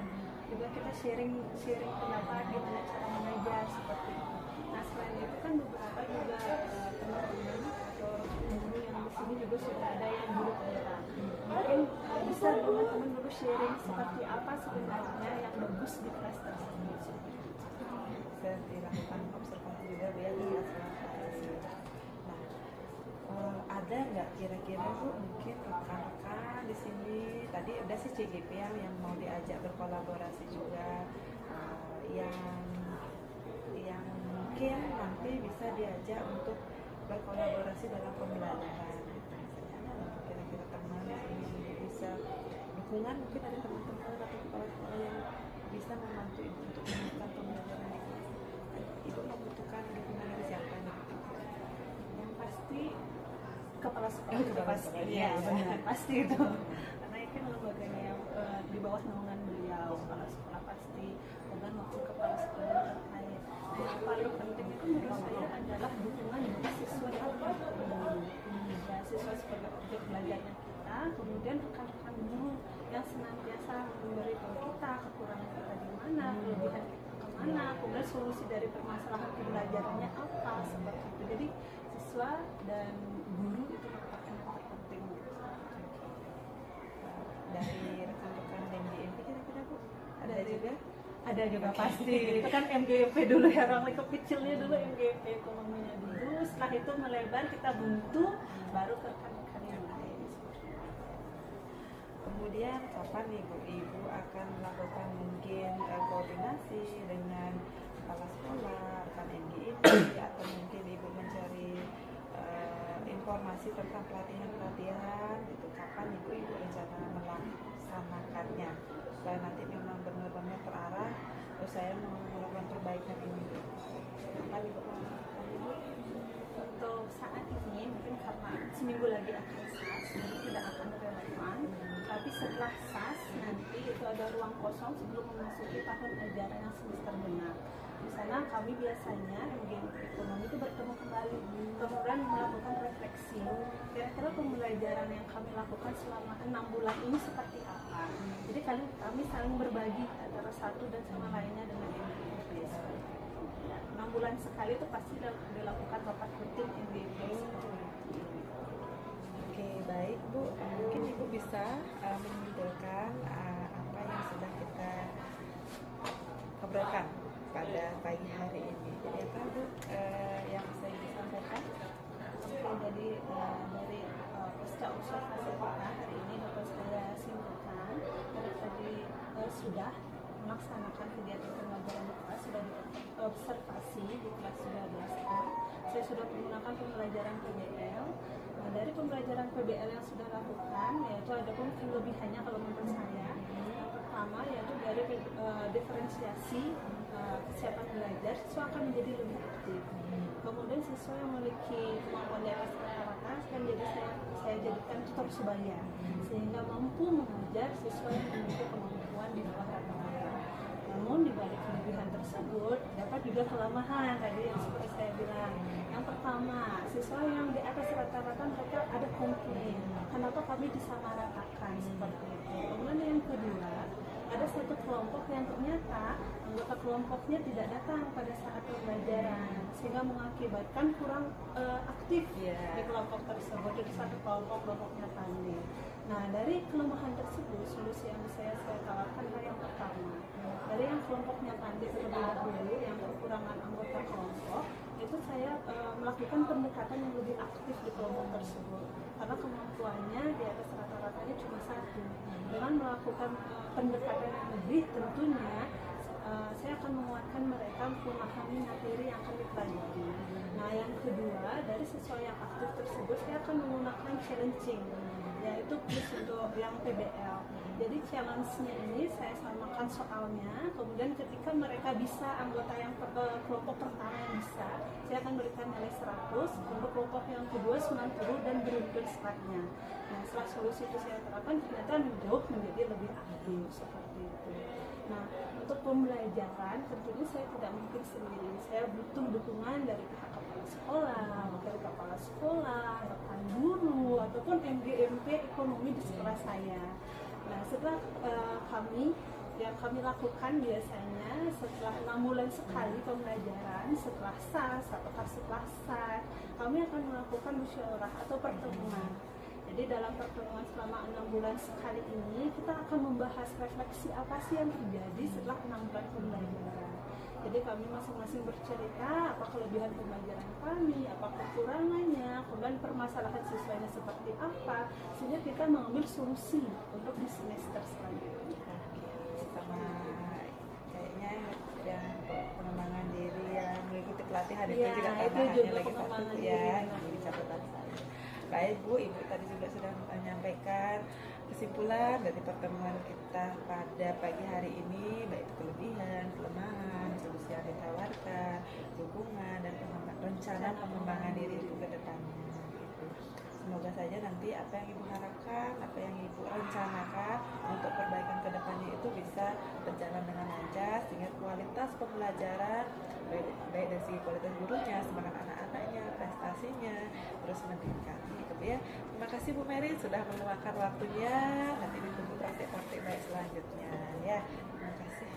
juga, kita sharing pendapat gimana cara mengajar seperti itu. Nah selain itu kan beberapa juga teman-teman atau guru yang di sini juga sudah ada yang guru pemula. Mungkin bisa teman-teman dulu sharing seperti apa sebenarnya yang bagus di kelas tersebut. bisa dilakukan observasi juga biar tidak salah. Nah, ada nggak kira-kira Bu mungkin rekan-rekan di sini tadi ada sih CGP yang mau diajak berkolaborasi juga, yang mungkin nanti bisa diajak untuk berkolaborasi dalam pembelajaran. Kira-kira teman di sini bisa dukungan mungkin dari teman-teman atau kepala sekolah yang bisa membantu Ibu untuk melakukan pembelajaran di kelas. Ibu membutuhkan dukungan dari siapa nih? Yang pasti kepala sekolah Kepala pasti sekolah, ya, iya. benar pasti itu karena itu lembaganya yang di bawah naungan beliau. Kepala sekolah pasti bukan maupun kepala sekolah yang terkait. Nah, yang paling penting itu menurut saya adalah dukungan dari siswa yang ya, siswa sebagai objek belajarnya kita, kemudian rekan-rekan guru yang senantiasa memberi tahu kita kekurangan kita di mana, kelebihan kita kemana, kemudian solusi dari permasalahan pembelajarannya apa, seperti itu. Jadi siswa dan guru itu merupakan yang terpenting. Dari rekan-rekan MGMP kira-kira Bu ada juga? Ada juga pasti. Itu kan MGMP dulu ya, orang lingkup kecilnya dulu MGMP ekonominya dulu. Setelah itu melebar kita buntu, baru ke rekan-rekan yang lain. Kemudian kapan Ibu akan melakukan mungkin koordinasi dengan kepala sekolah, rekan MGMP, atau mungkin Ibu mencari informasi tentang pelatihan gitu. Kapan Ibu rencana melaksanakannya supaya nanti memang benar-benar terarah, terus saya mau melakukan perbaikan ini. Kapan Ibu melakukan Ibu? Untuk saat ini mungkin karena seminggu lagi akan SAS, jadi tidak akan relevan. Tapi setelah SAS nanti itu ada ruang kosong sebelum memasuki tahun ajaran yang semester genap. Di sana kami biasanya MGMP ekonomi itu bertemu kembali, kemudian melakukan refleksi. Kira-kira pembelajaran yang kami lakukan selama 6 bulan ini seperti apa? Jadi kami saling berbagi antara satu dan sama lainnya dengan MGMP. 6 bulan sekali itu pasti dilakukan rapat rutin MGMP seperti itu. Oke, baik Bu. Mungkin Ibu bisa menyimpulkan apa yang sudah kita obrolkan pada pagi hari ini. Jadi apa Bu yang bisa Ibu sampaikan? Oke, jadi dari pasca observasi kita hari ini dapat sudah melaksanakan kegiatan pembelajaran di kelas, sudah diobservasi di kelas 12A. Saya sudah menggunakan pembelajaran PBL. Nah, dari pembelajaran PBL yang sudah lakukan, yaitu ada pun kelebihannya kalau menurut saya. Yang pertama yaitu dari diferensiasi kesiapan belajar, siswa akan menjadi lebih aktif. Kemudian siswa yang memiliki kemampuan di atas rata-rata akan saya jadikan tutor sebaya, sehingga mampu mengajar siswa yang memiliki kemampuan di bawah rata-rata. Namun di balik kelebihan tersebut dapat juga kelemahan tadi yang seperti saya bilang. Yang pertama, siswa yang di atas rata-rata mereka ada komplain. Kenapa kami disamaratakan seperti itu? Kemudian yang kedua, ada satu kelompok yang ternyata anggota kelompoknya tidak datang pada saat pembelajaran, sehingga mengakibatkan kurang aktif di kelompok tersebut. Jadi satu kelompoknya pandai. Nah, dari kelemahan tersebut, solusi yang saya tawarkan adalah yang pertama, dari yang kelompoknya pandai terlebih dahulu, yang kekurangan anggota kelompok, itu saya melakukan pendekatan yang lebih aktif di kelompok tersebut, karena kemampuannya di atas rata-ratanya cuma satu. Dengan melakukan pendekatan yang lebih, tentunya saya akan menguatkan mereka memahami materi yang akan dipelajari. Nah, yang kedua, dari siswa yang aktif tersebut saya akan menggunakan challenging, yaitu quiz untuk yang PBL. Jadi challenge-nya ini saya samakan soalnya, kemudian ketika mereka bisa, anggota yang kelompok pertama yang bisa, saya akan berikan nilai 100, untuk kelompok yang kedua 90, dan beruntun setelahnya. Nah, setelah solusi itu saya terapkan, ternyata jauh menjadi lebih aktif seperti itu. Nah, untuk pembelajaran tentunya saya tidak mungkin sendiri. Saya butuh dukungan dari pihak kepala sekolah, rekan guru, ataupun MGMP ekonomi di sekolah saya. Nah, setelah yang kami lakukan biasanya setelah 6 bulan sekali pembelajaran, setelah SAS atau setelah SAT, kami akan melakukan musyawarah atau pertemuan. Jadi dalam pertemuan selama 6 bulan sekali ini, kita akan membahas refleksi apa sih yang terjadi setelah 6 bulan pembelajaran. Jadi kami masing-masing bercerita apa kelebihan pembelajaran kami, apa kekurangannya, kemudian permasalahan siswanya seperti apa, sehingga kita mengambil solusi untuk di semester selanjutnya. Sama kayaknya yang pengembangan diri yang mengikuti pelatihan itu Ya, juga itu tambahannya juga lagi pengembangan satu diri. ya di catatan saya. Baik Bu, Ibu tadi juga sudah menyampaikan kesimpulan dari pertemuan kita pada pagi hari ini, baik kelebihan, kelemahan, solusi yang ditawarkan, dukungan dan rencana pengembangan diri itu ke depannya. Gitu. Semoga saja nanti apa yang Ibu harapkan, apa yang Ibu rencanakan untuk perbaikan ke depannya itu bisa berjalan dengan lancar, sehingga kualitas pembelajaran baik dari segi kualitas gurunya, semangat anak-anaknya, prestasinya terus meningkat. Gitu ya. Terima kasih Bu Mary sudah meluangkan waktunya. Nanti ditunggu praktik-praktik baik selanjutnya ya. Terima kasih.